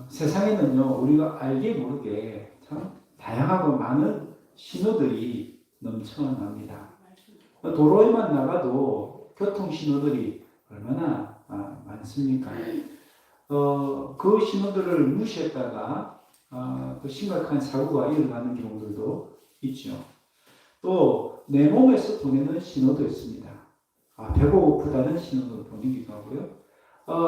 세상에는요, 우리가 알게 모르게 참 다양하고 많은 신호들이 넘쳐납니다. 도로에만 나가도 교통 신호들이 얼마나 많습니까? 그 신호들을 무시했다가 또 심각한 사고가 일어나는 경우들도 있죠. 또 내 몸에서 보내는 신호도 있습니다. 배고프다는 신호를 보내기도 하고요.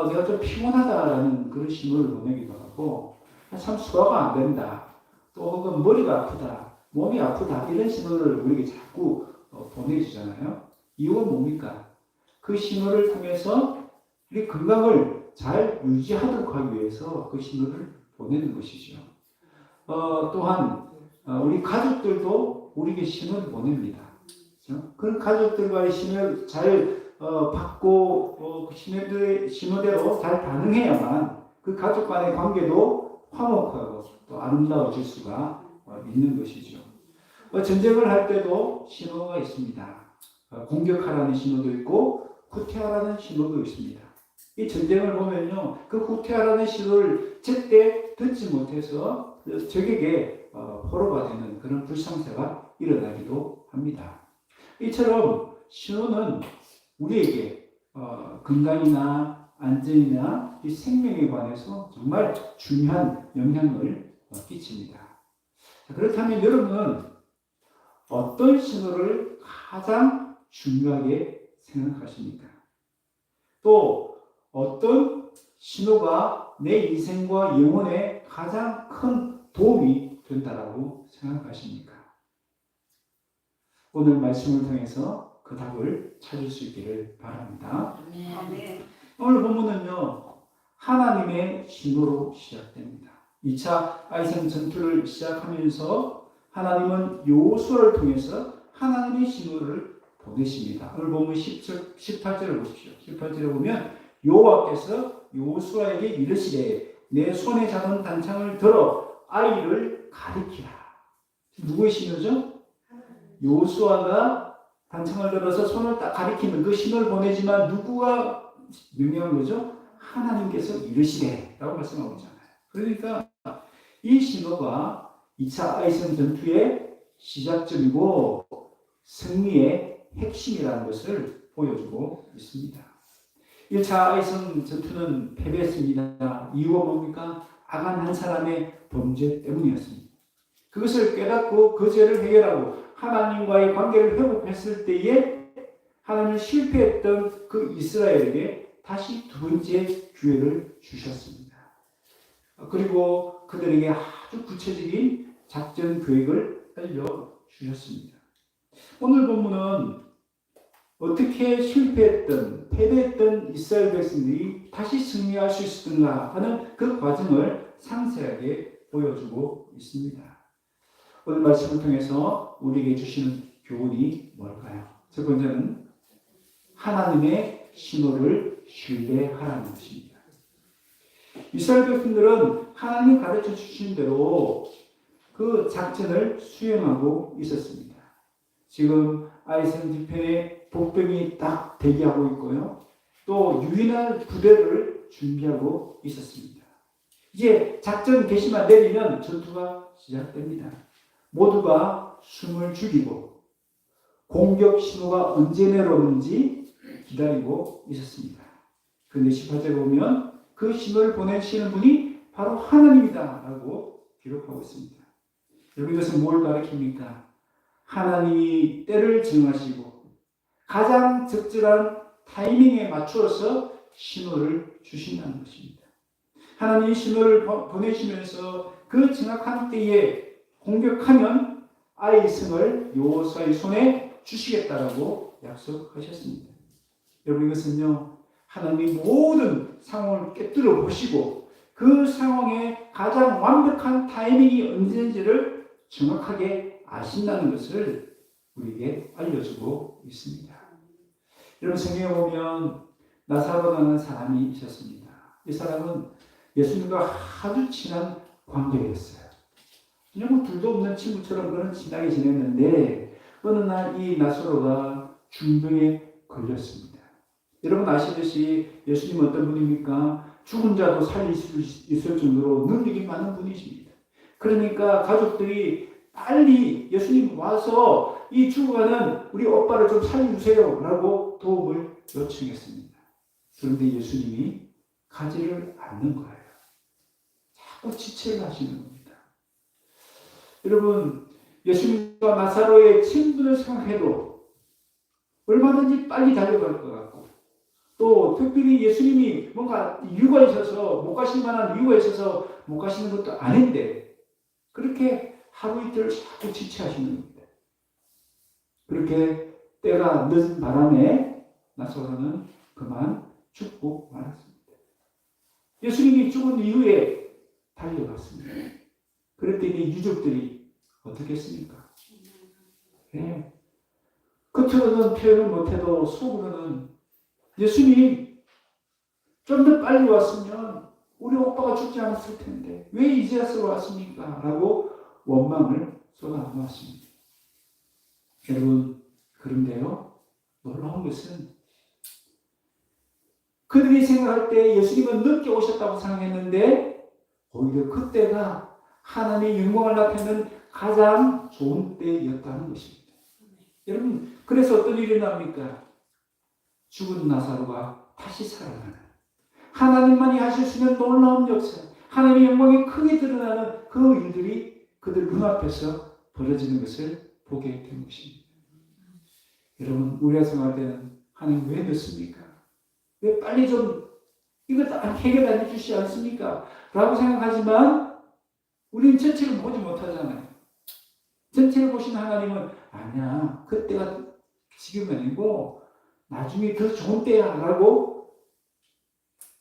내가 좀 피곤하다라는 그런 신호를 보내기도 하고, 참 소화가 안 된다. 또 혹은 머리가 아프다, 몸이 아프다, 이런 신호를 우리에게 자꾸 보내주잖아요. 이유가 뭡니까? 그 신호를 통해서 우리 건강을 잘 유지하도록 하기 위해서 그 신호를 보내는 것이죠. 또한 우리 가족들도 우리에게 신호를 보냅니다. 그렇죠? 그런 가족들과의 신호를 잘 받고 신호대로 잘 반응해야만 그 가족 간의 관계도 화목하고 또 아름다워질 수가 있는 것이죠. 전쟁을 할 때도 신호가 있습니다. 공격하라는 신호도 있고 후퇴하라는 신호도 있습니다. 이 전쟁을 보면요, 그 후퇴하라는 신호를 제때 듣지 못해서 적에게 포로가 되는 그런 불상사가 일어나기도 합니다. 이처럼 신호는 우리에게 건강이나 안전이나 이 생명에 관해서 정말 중요한 영향을 끼칩니다. 그렇다면 여러분은 어떤 신호를 가장 중요하게 생각하십니까? 또 어떤 신호가 내 인생과 영혼에 가장 큰 도움이 된다고 생각하십니까? 오늘 말씀을 통해서 그 답을 찾을 수 있기를 바랍니다. 아멘. 오늘 본문은요, 하나님의 신호로 시작됩니다. 2차 아이성 전투를 시작하면서 하나님은 여호수아를 통해서 하나님의 신호를 보내십니다. 오늘 본문 18절을 보십시오. 18절에 보면 여호와께서 여호수아에게 이르시되 내 손에 잡은 단창을 들어 아이를 가리키라. 누구의 신호죠? 여호수아가 단창을 들어서 손을 딱 가리키는 그 신호를 보내지만 누구가 명령한 거죠? 하나님께서 이르시되 라고 말씀하고 있잖아요. 그러니까 이 신호가 2차 아이성 전투의 시작점이고 승리의 핵심이라는 것을 보여주고 있습니다. 1차 아이성 전투는 패배했습니다. 이유가 뭡니까? 아간 한 사람의 범죄 때문이었습니다. 그것을 깨닫고 그 죄를 해결하고 하나님과의 관계를 회복했을 때에 하나님은 실패했던 그 이스라엘에게 다시 두 번째 기회를 주셨습니다. 그리고 그들에게 아주 구체적인 작전 계획을 알려주셨습니다. 오늘 본문은 어떻게 실패했던, 패배했던 이스라엘 백성들이 다시 승리할 수 있었던가 하는 그 과정을 상세하게 보여주고 있습니다. 오늘 말씀을 통해서 우리에게 주시는 교훈이 뭘까요? 첫 번째는 하나님의 신호를 신뢰하라는 것입니다. 이스라엘 백성들은 하나님이 가르쳐 주신 대로 그 작전을 수행하고 있었습니다. 지금 아이성 뒤편에 복병이 딱 대기하고 있고요. 또 유인할 부대를 준비하고 있었습니다. 이제 작전 개시만 내리면 전투가 시작됩니다. 모두가 숨을 죽이고 공격 신호가 언제 내려오는지 기다리고 있었습니다. 그런데 18절에 보면 그 신호를 보내시는 분이 바로 하나님이다 라고 기록하고 있습니다. 여러분 이것은 뭘 가리킵니까? 하나님이 때를 정하시고 가장 적절한 타이밍에 맞추어서 신호를 주신다는 것입니다. 하나님이 신호를 보내시면서 그 정확한 때에 공격하면 아이성을 여호수아의 손에 주시겠다라고 약속하셨습니다. 여러분 이것은요, 하나님이 모든 상황을 꿰뚫어 보시고 그 상황에 가장 완벽한 타이밍이 언제인지를 정확하게 아신다는 것을 우리에게 알려주고 있습니다. 여러분 성경에 보면 나사로라는 사람이 있었습니다. 이 사람은 예수님과 아주 친한 관계였어요. 그냥 둘도 없는 친구처럼 그런 친하게 지냈는데 어느 날 이 나사로가 중병에 걸렸습니다. 여러분 아시듯이 예수님 어떤 분입니까? 죽은 자도 살릴 수 있을 정도로 능력이 많은 분이십니다. 그러니까 가족들이 빨리 예수님 와서 이 죽어가는 우리 오빠를 좀 살려주세요 라고 도움을 요청했습니다. 그런데 예수님이 가지를 않는 거예요. 자꾸 지체를 하시는 겁니다. 여러분, 예수님과 나사로의 친분을 생각해도 얼마든지 빨리 달려갈 것 같고, 또 특별히 예수님이 뭔가 이유가 있어서 못 가실 만한 이유가 있어서 못 가시는 것도 아닌데 그렇게 하루 이틀 자꾸 지체하시는 겁니다. 그렇게 때가 늦은 바람에 나사로는 그만 죽고 말았습니다. 예수님이 죽은 이후에 달려갔습니다. 그랬더니 유족들이 어떻게 했습니까? 네. 겉으로는 표현을 못해도 속으로는 예수님 좀 더 빨리 왔으면 우리 오빠가 죽지 않았을 텐데 왜 이제서 왔습니까? 라고 원망을 쏟아놓았습니다. 여러분, 그런데요, 놀라운 것은 그들이 생각할 때 예수님은 늦게 오셨다고 생각했는데 오히려 그때가 하나님의 영광을 나타내는 가장 좋은 때였다는 것입니다. 여러분, 그래서 어떤 일이 납니까? 죽은 나사로가 다시 살아나는, 하나님만이 하실 수 있는 놀라운 역사, 하나님의 영광이 크게 드러나는 그 일들이 그들 눈앞에서 벌어지는 것을 보게 된 것입니다. 여러분, 우리가 생각할 때는 하나님 왜 늦습니까? 왜 빨리 좀 이거 다 해결 안 해주시지 않습니까? 라고 생각하지만 우리는 전체를 보지 못하잖아요. 전체를 보시는 하나님은 아니야, 그때가 지금이 아니고 나중에 더 좋은 때야 라고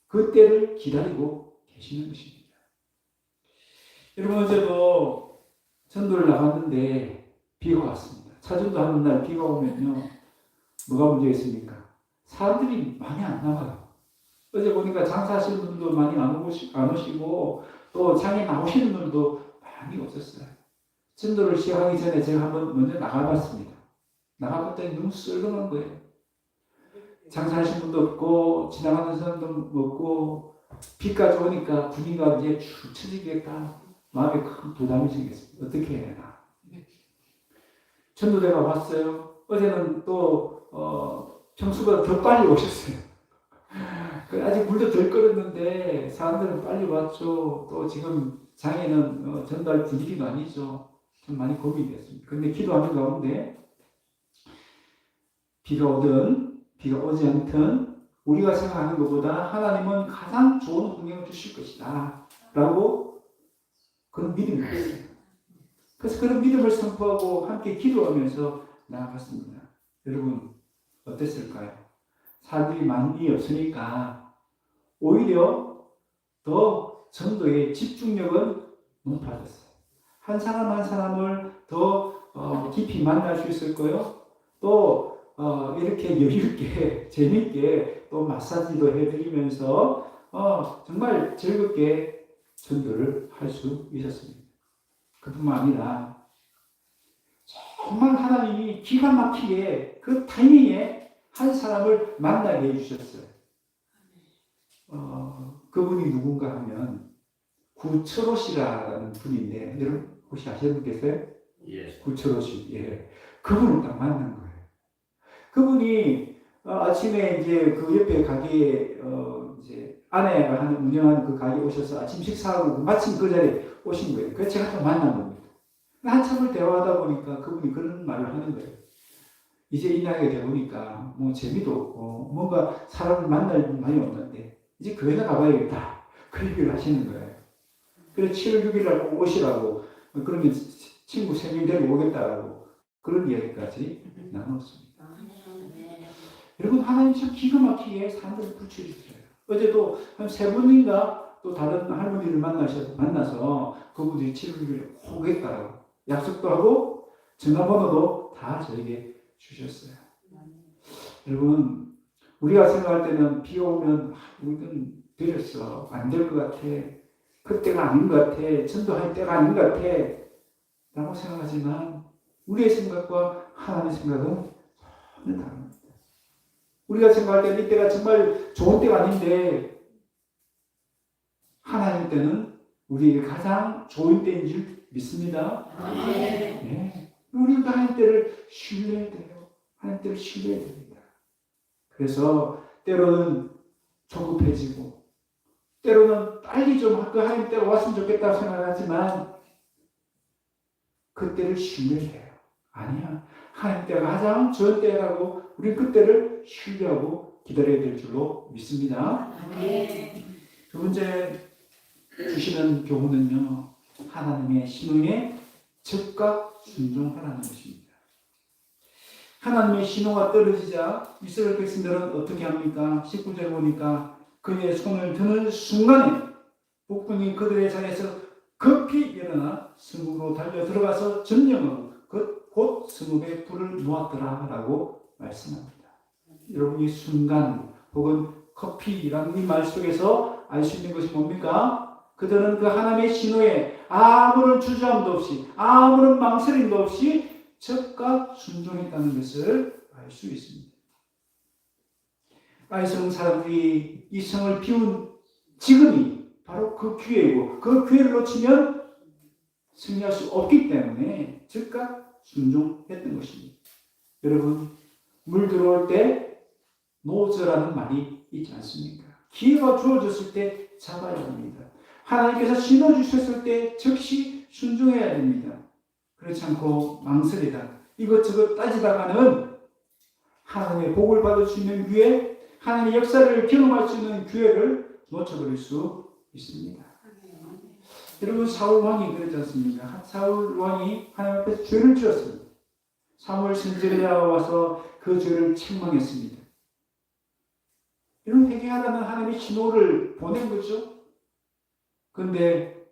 그 때를 기다리고 계시는 것입니다. 여러분, 어제도 전도를 나갔는데 비가 왔습니다. 차전도 하는 날 비가 오면요, 뭐가 문제가 있습니까? 사람들이 많이 안 나와요. 어제 보니까 장사하시는 분도 많이 안 오시고 또 장에 나오시는 분도 많이 없었어요. 전도를 시작하기 전에 제가 한번 먼저 나가봤습니다. 나가봤더니 너무 썰렁한 거예요. 장사하시는 분도 없고 지나가는 사람도 없고 비까지 오니까 분위기가 이제 축 처지겠다. 마음에 큰 부담이 생겼습니다. 어떻게 해야 되나. 전도대가 왔어요. 어제는 또 평소보다 더 빨리 오셨어요. 아직 물도 덜 끓었는데 사람들은 빨리 왔죠. 또 지금 장에는 전달 분위기도 아니죠. 좀 많이 고민이 됐습니다. 그런데 기도하는 가운데 비가 오든 비가 오지 않든 우리가 생각하는 것보다 하나님은 가장 좋은 환경을 주실 것이다 라고 그런 믿음이 있었어요. 그래서 그런 믿음을 선포하고 함께 기도하면서 나아갔습니다. 여러분, 어땠을까요? 사람들이 많이 없으니까 오히려 더 전도의 집중력은 높아졌어요. 한 사람 한 사람을 더 깊이 만날 수 있을 거요. 또 이렇게 여유있게 재밌게 또 마사지도 해드리면서 정말 즐겁게 전도를 할 수 있었습니다. 그뿐만 아니라 정말 하나님이 기가 막히게 그 타이밍에 한 사람을 만나게 해주셨어요. 그분이 누군가 하면 구철호 씨라는 분인데 여러분 혹시 아시는 분 계세요? 예. 구철호 씨. 예. 그분을 딱 만난 거예요. 그분이 아침에 이제 그 옆에 가게에 이제 아내가 운영하는 그 가게에 오셔서 아침 식사하고 마침 그 자리에 오신 거예요. 그래서 제가 또 만난 겁니다. 한참을 대화하다 보니까 그분이 그런 말을 하는 거예요. 이제 이 나이가 되보니까 뭐 재미도 없고 뭔가 사람을 만날 일이 많이 없는데 이제 교회나 가봐야겠다. 그 얘기를 하시는 거예요. 그래서 7월 6일 날 꼭 오시라고 그러면 친구 3명 데리고 오겠다라고 그런 이야기까지 나눴습니다. 여러분, 하나님 참 기가 막히게 사람들을 붙여주세요. 어제도 한 3분인가 또 다른 할머니를 만나서 그분들이 7월 6일에 꼭 오겠다라고 약속도 하고 전화번호도 다 저에게 주셨어요. 여러분, 우리가 생각할 때는 비 오면 우리는 되렸어. 안 될 것 같아. 그때가 아닌 것 같아. 전도할 때가 아닌 것 같아. 라고 생각하지만 우리의 생각과 하나님의 생각은 전혀 다릅니다. 우리가 생각할 때는 이때가 정말 좋은 때가 아닌데 하나님 때는 우리에게 가장 좋은 때인 줄 믿습니다. 네. 우리도 하나님 때를 신뢰해야 돼요. 하나님 때를 신뢰해야 됩니다. 그래서 때로는 조급해지고 때로는 빨리 좀 하나님 때가 왔으면 좋겠다고 생각하지만 그때를 신뢰해요. 아니야. 하나님 때가 가장 좋은 때라고 우리 그때를 신뢰하고 기다려야 될 줄로 믿습니다. 두 번째 주시는 교훈은요. 하나님의 신호에 즉각 순종하라는 것입니다. 하나님의 신호가 떨어지자 이스라엘 백성들은 어떻게 합니까? 19절 보니까 그의 손을 드는 순간에 북군이 그들의 자리에서 급히 일어나 성읍으로 달려 들어가서 점령하고 곧 성읍에 불을 놓았더라 라고 말씀합니다. 여러분 이 순간 혹은 커피라는 이 말 속에서 알 수 있는 것이 뭡니까? 그들은 그 하나님의 신호에 아무런 주저함도 없이 아무런 망설임도 없이 즉각 순종했다는 것을 알 수 있습니다. 아이성 사람들이 이 성을 비운 지금이 바로 그 기회이고 그 기회를 놓치면 승리할 수 없기 때문에 즉각 순종했던 것입니다. 여러분 물 들어올 때 노저라는 말이 있지 않습니까? 기회가 주어졌을 때 잡아야 합니다. 하나님께서 신호 주셨을 때 즉시 순종해야 됩니다. 그렇지 않고 망설이다 이것저것 따지다가는 하나님의 복을 받을 수 있는 기회, 하나님의 역사를 경험할 수 있는 기회를 놓쳐버릴 수 있습니다. 여러분 사울 왕이 그랬지 않습니까? 사울 왕이 하나님 앞에서 죄를 지었습니다. 사무엘 선지자가 와서 그 죄를 책망했습니다. 이런 회개하라는 하나님의 신호를 보낸 거죠. 그런데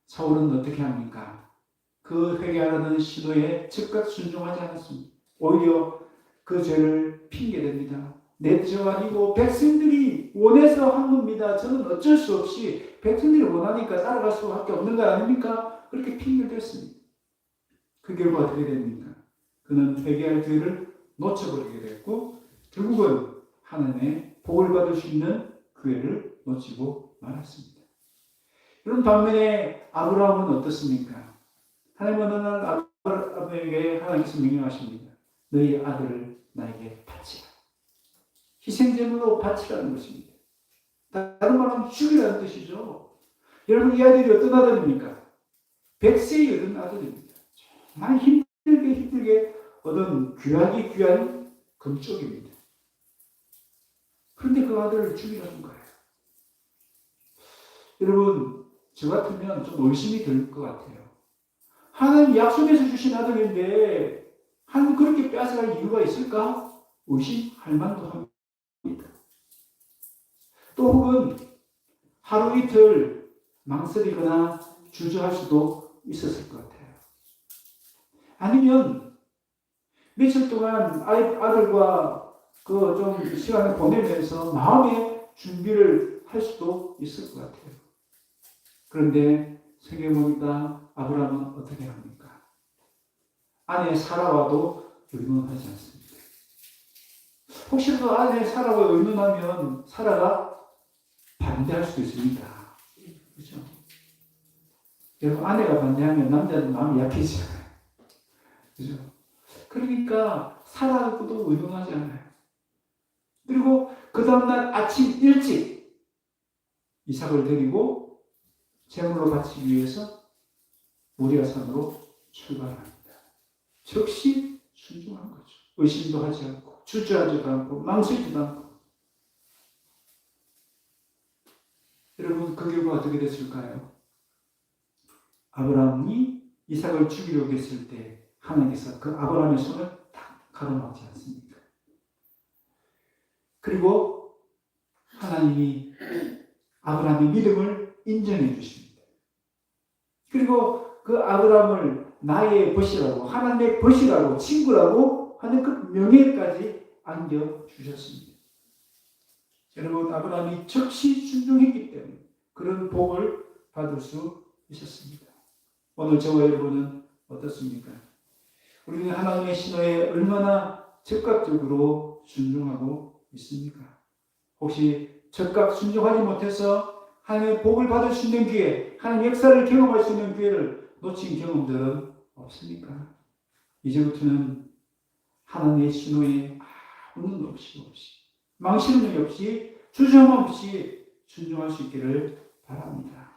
사울은 어떻게 합니까? 그 회개하라는 신호에 즉각 순종하지 않았습니다. 오히려 그 죄를 핑계댑니다. 내 죄가 아니고 백성들이 원해서 한 겁니다. 저는 어쩔 수 없이 백성들이 원하니까 따라갈 수밖에 없는 거 아닙니까? 그렇게 핑계를 댔습니다. 그 결과 어떻게 됩니까? 그는 회개할 기회를 놓쳐버리게 됐고 결국은 하나님의 복을 받을 수 있는 기회를 놓치고 말았습니다. 이런 반면에 아브라함은 어떻습니까? 하나님은 어느 날 아브라함에게 하나님께서 명령하십니다. 너희 아들을 나에게 바치라. 희생제물로 바치라는 것입니다. 다른 말로 하면 죽이라는 뜻이죠. 여러분 이 아들이 어떤 아들입니까? 100세에 얻은 아들입니다. 정말 힘들게 얻은 귀한 금쪽입니다. 그런데 그 아들을 죽이라는 거예요. 여러분 저 같으면 좀 의심이 들 것 같아요. 하나님 약속해서 주신 아들인데 하나님 그렇게 빼앗아갈 이유가 있을까? 의심할 만도 합니다. 또 혹은 하루 이틀 망설이거나 주저할 수도 있었을 것 같아요. 아니면 며칠 동안 아들과 그 좀 시간을 보내면서 마음의 준비를 할 수도 있을 것 같아요. 그런데 생각해보니까 아브라함은 어떻게 합니까? 아내 사라와도 의논하지 않습니다. 혹시라도 아내 사라와 의논하면 사라가 반대할 수도 있습니다. 그렇죠? 여러분 아내가 반대하면 남자는 마음이 약해지잖아요. 그렇죠? 그러니까 사라하고도 의논하지 않아요. 그리고 그 다음날 아침 일찍 이삭을 데리고 제물로 바치기 위해서 모리아 산으로 출발합니다. 즉시 순종한 거죠. 의심도 하지 않고 주저하지도 않고 망설이지도 않고. 여러분 그 결과 어떻게 됐을까요? 아브라함이 이삭을 죽이려고 했을 때 하나님께서 그 아브라함의 손을 딱 가로막지 않습니까? 그리고 하나님이 아브라함의 믿음을 인정해 주십니다. 그리고 그 아브라함을 나의 벗이라고 하나님의 벗이라고 친구라고 하는 그 명예까지 안겨주셨습니다. 여러분 아브라함이 즉시 순종했기 때문에 그런 복을 받을 수 있었습니다. 오늘 저와 여러분은 어떻습니까? 우리는 하나님의 신호에 얼마나 즉각적으로 순종하고 있습니까? 혹시 즉각 순종하지 못해서 하나님의 복을 받을 수 있는 기회, 하나님의 역사를 경험할 수 있는 기회를 놓친 경험들은 없습니까? 이제부터는 하나님의 신호에 아무 없이 망설임이 없이 주저함 없이 순종할 수 있기를 바랍니다.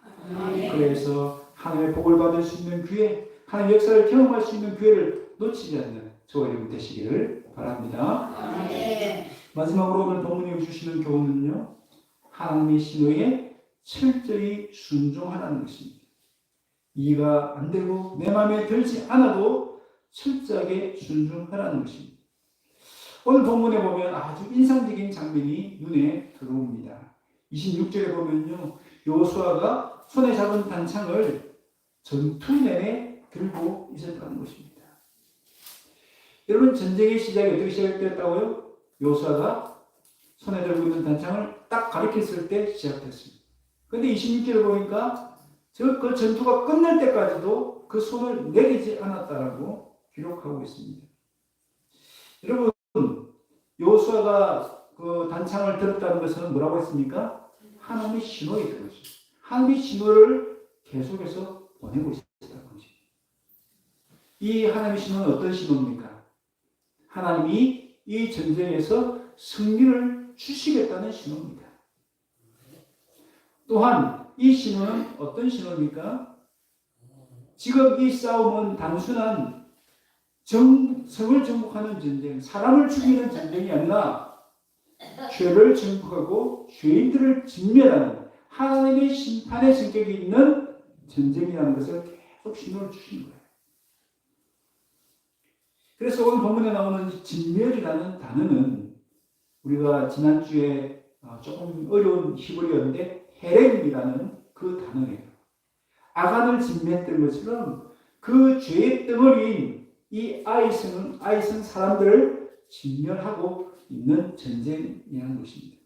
그래서 하나님의 복을 받을 수 있는 기회, 하나님의 역사를 경험할 수 있는 기회를 놓치지 않는 저와 여러분 되시기를 바랍니다. 마지막으로 오늘 본문이 주시는 교훈은요, 하나님의 신호에 철저히 순종하라는 것입니다. 이해가 안 되고 내 마음에 들지 않아도 철저하게 순종하라는 것입니다. 오늘 본문에 보면 아주 인상적인 장면이 눈에 들어옵니다. 26절에 보면요, 여호수아가 손에 잡은 단창을 전투 내내 들고 있었다는 것입니다. 여러분, 전쟁의 시작이 어떻게 시작됐다고요? 여호수아가 손에 들고 있는 단창을 딱 가리켰을 때 시작됐습니다. 그런데 26절을 보니까 그 전투가 끝날 때까지도 그 손을 내리지 않았다라고 기록하고 있습니다. 여러분, 여호수아가 그 단창을 들었다는 것은 뭐라고 했습니까? 하나님의 신호에 들었어요. 하나님의 신호를 계속해서 보내고 있었다는 것입니다. 이 하나님의 신호는 어떤 신호입니까? 하나님이 이 전쟁에서 승리를 주시겠다는 신호입니다. 또한 이 신호는 어떤 신호입니까? 지금 이 싸움은 단순한 성을 정복하는 전쟁, 사람을 죽이는 전쟁이 아니라 죄를 정복하고 죄인들을 진멸하는 하나님의 심판의 성격이 있는 전쟁이라는 것을 계속 신호를 주시는 거예요. 그래서 오늘 본문에 나오는 진멸이라는 단어는 우리가 지난주에 조금 어려운 히브리어인데 헤렘이라는 그 단어예요. 아간을 진멸했던 것처럼 그 죄의 덩어리인 이 아이성 사람들을 진멸하고 있는 전쟁이라는 것입니다.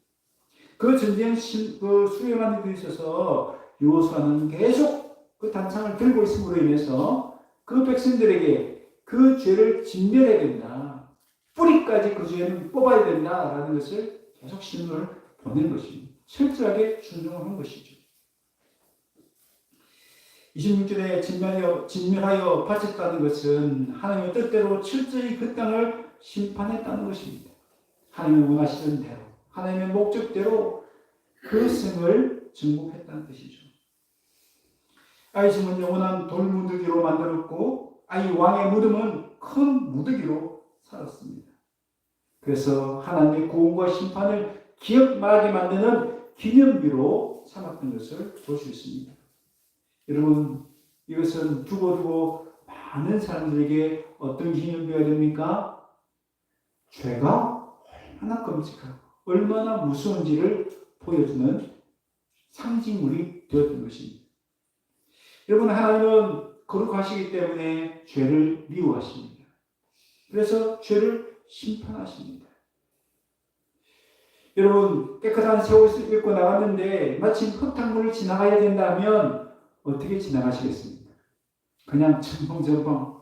그 전쟁 수행하는 데 있어서 여호수아는 계속 그 단창을 들고 있음으로 인해서 그 백성들에게 그 죄를 진멸해야 된다. 뿌리까지 그 죄는 뽑아야 된다라는 것을 계속 신호를 보낸 것입니다. 철저하게 순종한 것이죠. 26절에 진멸하여 바쳤다는 것은 하나님의 뜻대로 철저히 그 땅을 심판했다는 것입니다. 하나님의 원하시는 대로, 하나님의 목적대로 그 성을 정복했다는 뜻이죠. 아이성은 영원한 돌무더기로 만들었고 아이 왕의 무덤은 큰 무더기로 살았습니다. 그래서 하나님의 구원과 심판을 기억나게 만드는 기념비로 삼았던 것을 볼 수 있습니다. 여러분, 이것은 두고두고 많은 사람들에게 어떤 기념비가 됩니까? 죄가 얼마나 끔찍하고 얼마나 무서운지를 보여주는 상징물이 되었던 것입니다. 여러분, 하나님은 거룩하시기 때문에 죄를 미워하십니다. 그래서 죄를 심판하십니다. 여러분, 깨끗한 새 옷을 입고 나갔는데 마침 흙탕물을 지나가야 된다면 어떻게 지나가시겠습니까? 그냥 첨벙첨벙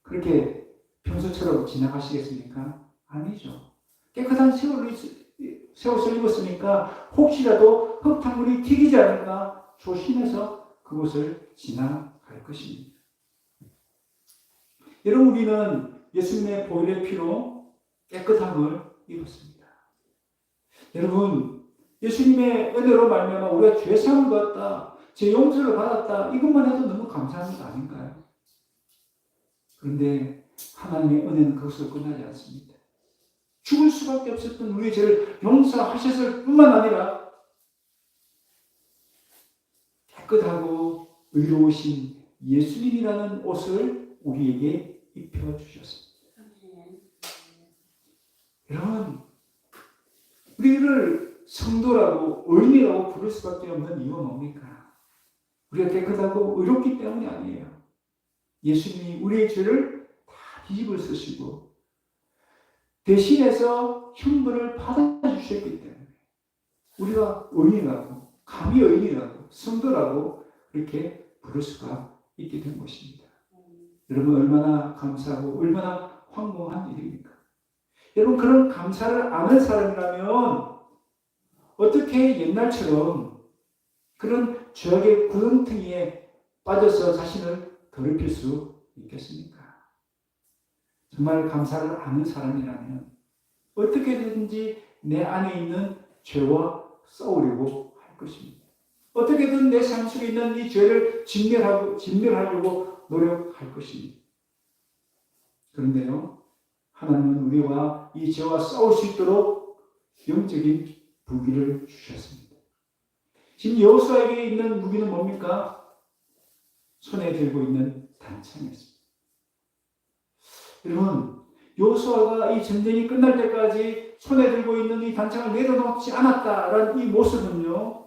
그렇게 평소처럼 지나가시겠습니까? 아니죠. 깨끗한 새 옷을 입었으니까 혹시라도 흙탕물이 튀기지 않을까 조심해서 그곳을 지나갈 것입니다. 여러분, 우리는 예수님의 보혈의 피로 깨끗함을 입었습니다. 여러분, 예수님의 은혜로 말미암아 우리가 죄사함을 받았다, 제 용서를 받았다, 이것만 해도 너무 감사한 것 아닌가요? 그런데 하나님의 은혜는 그것으로 끝나지 않습니다. 죽을 수밖에 없었던 우리의 죄를 용서하셨을 뿐만 아니라 깨끗하고 의로우신 예수님이라는 옷을 우리에게 입혀주셨습니다. 여러분, 우리를 성도라고 의인이라고 부를 수밖에 없는 이유가 뭡니까? 우리가 깨끗하고 의롭기 때문이 아니에요. 예수님이 우리의 죄를 다 뒤집어 쓰시고 대신해서 형벌을 받아주셨기 때문에 우리가 의인이라고, 감히 의인이라고, 성도라고 그렇게 부를 수가 있게 된 것입니다. 여러분, 얼마나 감사하고 얼마나 황홀한 일입니까? 여러분 그런 감사를 아는 사람이라면 어떻게 옛날처럼 그런 죄악의 구렁텅이에 빠져서 자신을 더럽힐 수 있겠습니까? 정말 감사를 아는 사람이라면 어떻게든지 내 안에 있는 죄와 싸우려고 할 것입니다. 어떻게든 내 삶 속에 있는 이 죄를 진멸하려고 노력할 것입니다. 그런데요, 하나님은 우리와 이 죄와 싸울 수 있도록 영적인 무기를 주셨습니다. 지금 여호수아에게 있는 무기는 뭡니까? 손에 들고 있는 단창이었습니다. 여러분, 여호수아가 이 전쟁이 끝날 때까지 손에 들고 있는 이 단창을 내려놓지 않았다라는 이 모습은요,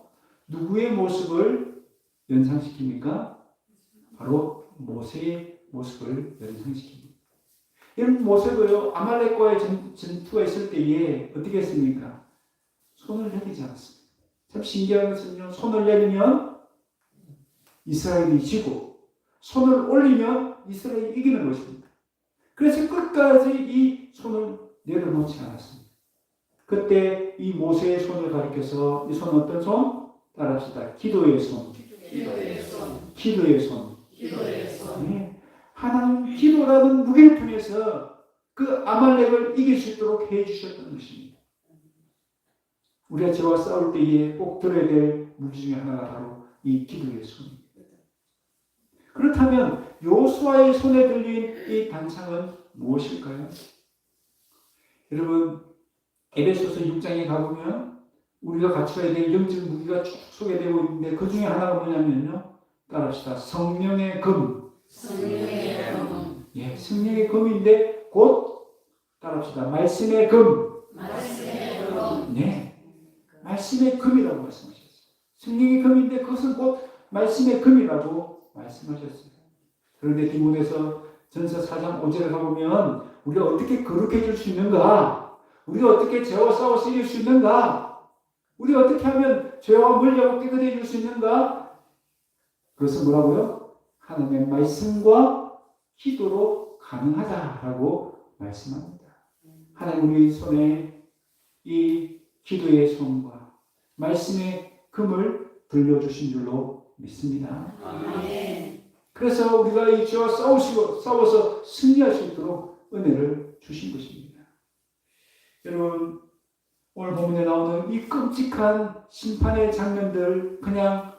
누구의 모습을 연상시킵니까? 바로 모세의 모습을 연상시킵니다. 이런 모세도요, 아말렉과의 전투가 있을 때에 어떻게 했습니까? 손을 내리지 않았습니다. 참 신기한 것은요, 손을 내리면 이스라엘이 지고, 손을 올리면 이스라엘이 이기는 것입니다. 그래서 끝까지 이 손을 내려놓지 않았습니다. 그때 이 모세의 손을 가리켜서 이 손은 어떤 손? 따라합시다. 기도의 손. 기도의 손. 기도의 손. 기도의 손. 네. 하나님 기도라는 무기를 통해서 그 아말렉을 이길 수 있도록 해주셨던 것입니다. 우리가 죄와 싸울 때에 꼭 들어야 될 무기 중에 하나가 바로 이 기도의 손입니다. 그렇다면 여호수아의 손에 들린 이 단창은 무엇일까요? 여러분, 에베소서 6장에 가보면 우리가 갖춰야 될 영적 무기가 쭉 소개되고 있는데 그 중에 하나가 뭐냐면요, 따라합시다. 성령의 금. 성령의 금. 예, 성령의 금인데 곧 따라합시다. 말씀의 금. 말씀의 금. 네, 말씀의 금이라고 말씀하셨어요. 성령의 금인데 그것은 곧 말씀의 금이라고 말씀하셨어요. 그런데 디모데서 전서 4장 5절에 가보면 우리가 어떻게 거룩해질 수 있는가? 우리가 어떻게 죄와 싸워서 이길 수 있는가? 우리가 어떻게 하면 죄와 멀리하고 깨끗해질 수 있는가? 그것은 뭐라고요? 하나님의 말씀과 기도로 가능하다라고 말씀합니다. 하나님 우리 손에 이 기도의 손과 말씀의 금을 들려주신 줄로 믿습니다. 아멘. 그래서 우리가 이 죄와 싸워서 승리할 수 있도록 은혜를 주신 것입니다. 여러분, 오늘 본문에 나오는 이 끔찍한 심판의 장면들 그냥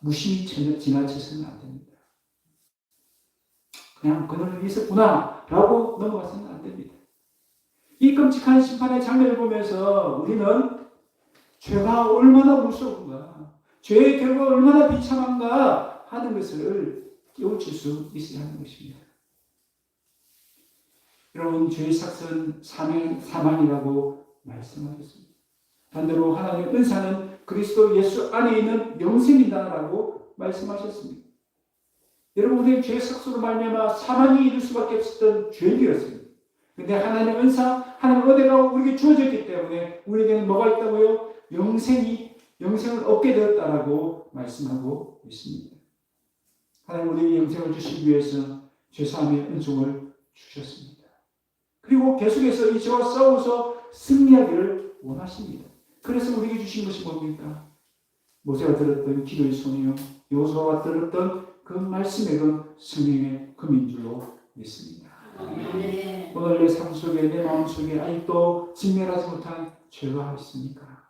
무심히 지나쳐서는 안 됩니다. 그냥 그들은 있었구나 라고 넘어가서는 안 됩니다. 이 끔찍한 심판의 장면을 보면서 우리는 죄가 얼마나 무서운가, 죄의 결과가 얼마나 비참한가 하는 것을 깨우칠 수 있어야 하는 것입니다. 여러분, 죄의 삭은 사망이라고 말씀하셨습니다. 반대로 하나님의 은사는 그리스도 예수 안에 있는 영생이다라고 말씀하셨습니다. 여러분, 우리의 죄의 삭수로 말미암아 사망이 이룰 수밖에 없었던 죄인이었습니다. 그런데 하나님의 은사, 하나님의 은혜가 우리에게 주어졌기 때문에 우리에게는 뭐가 있다고요? 영생을 얻게 되었다라고 말씀하고 있습니다. 하나님 우리에게 영생을 주시기 위해서 죄사함의 은총을 주셨습니다. 그리고 계속해서 이 죄와 싸워서 승리하기를 원하십니다. 그래서 우리에게 주신 것이 뭡니까? 모세가 들었던 기도의 손이요, 여호수아가 들었던 그 말씀의 금, 성령의 금인 줄로 믿습니다. 아멘. 오늘 내 삶 속에, 내 마음 속에 아직도 진멸하지 못한 죄가 있습니까?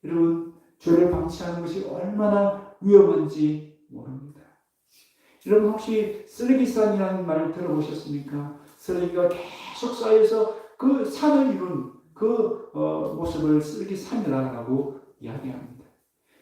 여러분, 죄를 방치하는 것이 얼마나 위험한지 모릅니다. 여러분, 혹시 쓰레기산이라는 말을 들어보셨습니까? 쓰레기가 계속 쌓여서 그 산을 이룬 그 모습을 쓰레기산이라고 이야기합니다.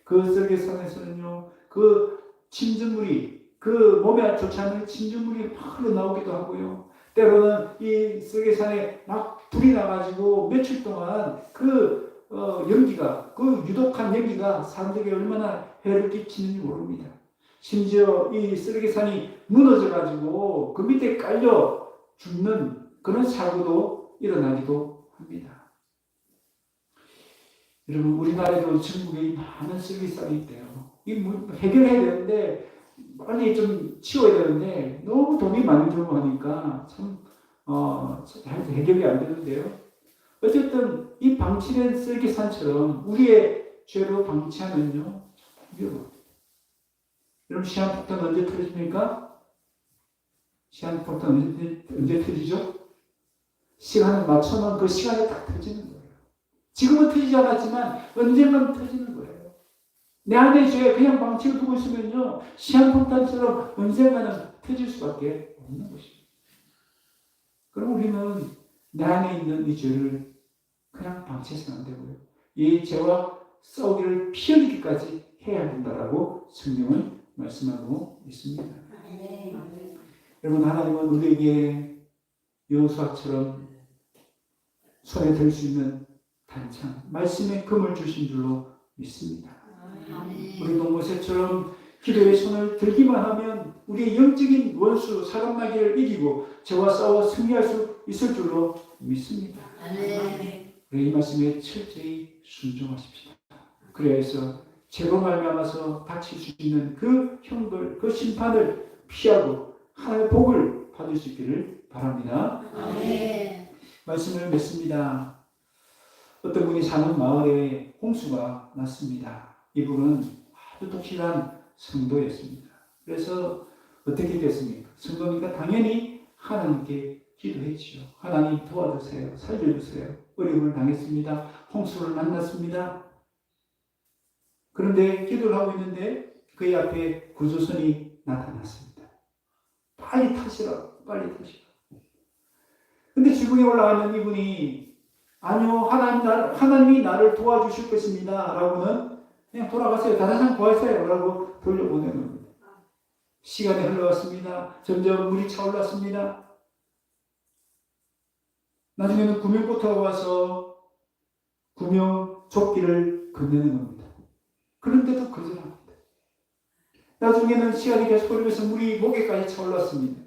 그 쓰레기산에서는요, 그 침전물이, 그 몸에 좋지 않은 침전물이 막 흘러나오기도 하고요. 때로는 이 쓰레기산에 막 불이 나가지고 며칠 동안 그 연기가, 그 유독한 연기가 사람들에게 얼마나 해를 끼치는지 모릅니다. 심지어 이 쓰레기산이 무너져가지고 그 밑에 깔려 죽는 그런 사고도 일어나기도 합니다. 여러분, 우리나라에도 전국에 많은 쓰레기산이 있대요. 이 해결해야 되는데, 빨리 좀 치워야 되는데, 너무 돈이 많이 들고 하니까 참 해결이 안 되는데요. 어쨌든 이 방치된 쓸개산처럼 우리의 죄로 방치하면요 위험합니다. 여러분 시한폭탄 언제 터집니까? 시한폭탄 언제 터지죠? 시간을 맞춰놓은 그 시간에 딱 터지는 거예요. 지금은 터지지 않았지만 언젠가는 터지는 거예요. 내 안에 죄 그냥 방치를 두고 있으면요 시한폭탄처럼 언젠가는 터질 수밖에 없는 것입니다. 그럼 우리는 내 안에 있는 이 죄를 그냥 방치해서는 안 되고요. 이 죄와 싸우기를 피하기까지 해야 된다라고 성경은 말씀하고 있습니다. 여러분 하나님은 우리에게 여호수아처럼 손에 들 수 있는 단창, 말씀의 금을 주신 줄로 믿습니다. 우리도 모세처럼 기도의 손을 들기만 하면 우리의 영적인 원수 사람마귀를 이기고 죄와 싸워 승리할 수 있을 줄로 믿습니다. 우리 이 말씀에 철저히 순종하십시다. 그래서 죄로 말미암아서 닥칠 수 있는 그 형벌, 그 심판을 피하고 하나님의 복을 받을 수 있기를 바랍니다. 말씀을 맺습니다. 어떤 분이 사는 마을에 홍수가 났습니다. 이분은 아주 독실한 성도였습니다. 그래서 어떻게 됐습니까? 성도니까 당연히 하나님께 기도했지요. 하나님 도와주세요. 살려주세요. 어려움을 당했습니다. 홍수를 만났습니다. 그런데 기도를 하고 있는데 그의 앞에 구조선이 나타났습니다. 빨리 타시라고. 근데 지붕에 올라가는 이분이 아니요 하나님이 나를 도와주실 것입니다 라고는 그냥 돌아가세요. 다른 사람 구하세요 라고 돌려보내는 겁니다. 시간이 흘러갔습니다. 점점 물이 차올랐습니다. 나중에는 구명보트가 와서 구명조끼를 건네는 겁니다. 그런데도 거절합니다. 나중에는 시간이 계속 흘러서 물이 목에까지 차올랐습니다.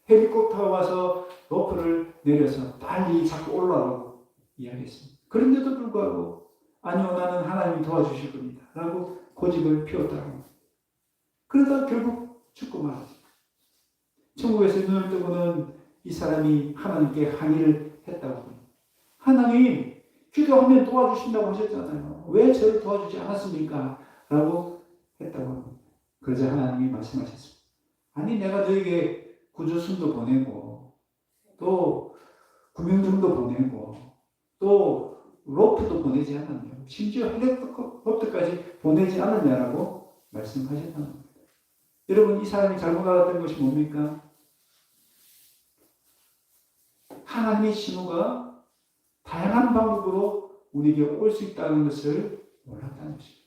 헬리콥터가 와서 로프를 내려서 빨리 자꾸 올라가고 이야기했습니다. 그런데도 불구하고 아니요 나는 하나님이 도와주실 겁니다 라고 고집을 피웠다고 합니다. 그러다 결국 죽고 말았습니다. 천국에서 눈을 뜨고는 이 사람이 하나님께 항의를 했다고 합니다. 하나님 기도하면 도와주신다고 하셨잖아요. 왜 저를 도와주지 않았습니까? 라고 했다고 합니다. 그러자 하나님이 말씀하셨습니다. 아니 내가 너에게 구조선도 보내고 또 구명정도 보내고 또 로프도 보내지 않았냐. 심지어 헬리콥터까지 보내지 않았냐라고 말씀하셨다는 겁니다. 여러분 이 사람이 잘못 알았던 것이 뭡니까? 하나님의 신호가 다양한 방법으로 우리에게 올 수 있다는 것을 몰랐다는 것입니다.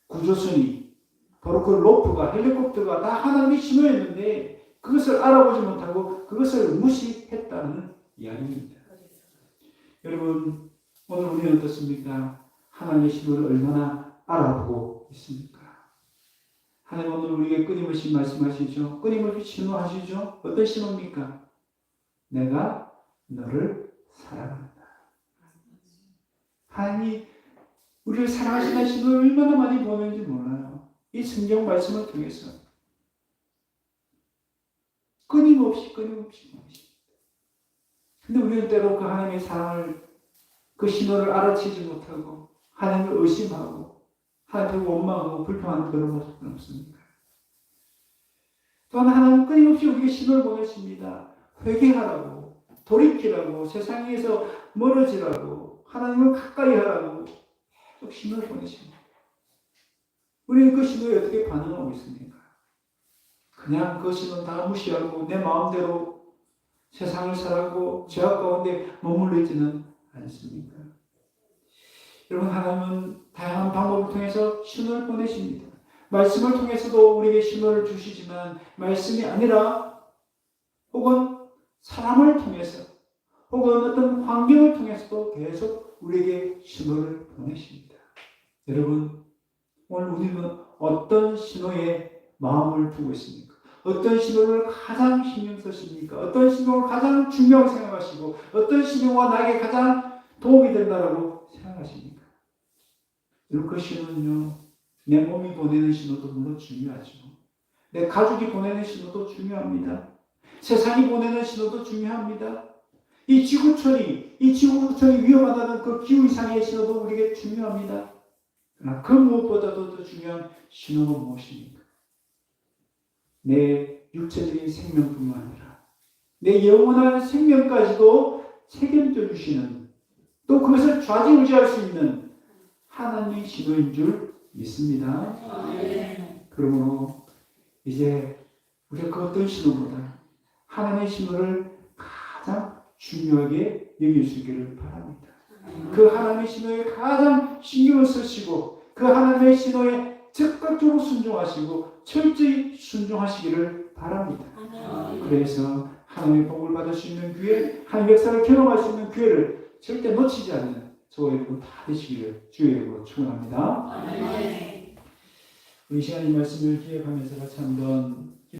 구조선이 바로 그 로프가 헬리콥터가 다 하나님의 신호였는데 그것을 알아보지 못하고 그것을 무시했다는 이야기입니다. 여러분 오늘 우리는 어떻습니까? 하나님의 신호를 얼마나 알아보고 있습니까? 하나님 오늘 우리에게 끊임없이 말씀하시죠. 끊임없이 신호하시죠. 어떤 신호입니까? 내가 너를 사랑한다. 하나님이 우리를 사랑하시는 신호를 얼마나 많이 보내는지 몰라요. 이 성경 말씀을 통해서 끊임없이. 근데 우리는 때로 그 하나님의 사랑을 그 신호를 알아채지 못하고 하나님을 의심하고 하나님을 원망하고 불평하는 그런 모습은 없습니까? 또한 하나님은 끊임없이 우리에게 신호를 보내십니다. 회개하라고, 돌이키라고, 세상에서 멀어지라고, 하나님을 가까이 하라고 계속 신호를 보내십니다. 우리는 그 신호에 어떻게 반응하고 있습니까? 그냥 그 신호 다 무시하고 내 마음대로 세상을 살아가고 죄악 가운데 머물러 있지는 않습니까? 여러분 하나님은 다양한 방법을 통해서 신호를 보내십니다. 말씀을 통해서도 우리에게 신호를 주시지만 말씀이 아니라 혹은 사람을 통해서 혹은 어떤 환경을 통해서도 계속 우리에게 신호를 보내십니다. 여러분 오늘 우리는 어떤 신호에 마음을 두고 있습니까? 어떤 신호를 가장 신경 쓰십니까? 어떤 신호를 가장 중요하게 생각하시고 어떤 신호가 나에게 가장 도움이 된다라고 생각하십니까? 여러분 그 신호는요 내 몸이 보내는 신호도 물론 중요하죠. 내 가족이 보내는 신호도 중요합니다. 세상이 보내는 신호도 중요합니다. 이 지구촌이 위험하다는 그 기후이상의 신호도 우리에게 중요합니다. 그러나 그 무엇보다도 더 중요한 신호는 무엇입니까? 내 육체적인 생명뿐만 아니라 내 영원한 생명까지도 책임져 주시는, 또 그것을 좌지우지할 수 있는 하나님의 신호인 줄 믿습니다. 그러므로 이제 우리가 그 어떤 신호보다 하나님의 신호를 가장 중요하게 여길 수 있기를 바랍니다. 그 하나님의 신호에 가장 신경을 쓰시고 그 하나님의 신호에 적극적으로 순종하시고 철저히 순종하시기를 바랍니다. 그래서 하나님의 복을 받을 수 있는 기회, 하나님의 역사를 경험할 수 있는 기회를 절대 놓치지 않는 저와 여러분 다 되시기를 주의 이름으로 축원합니다. 우리 시간 이 말씀을 기억하면서 같이 한번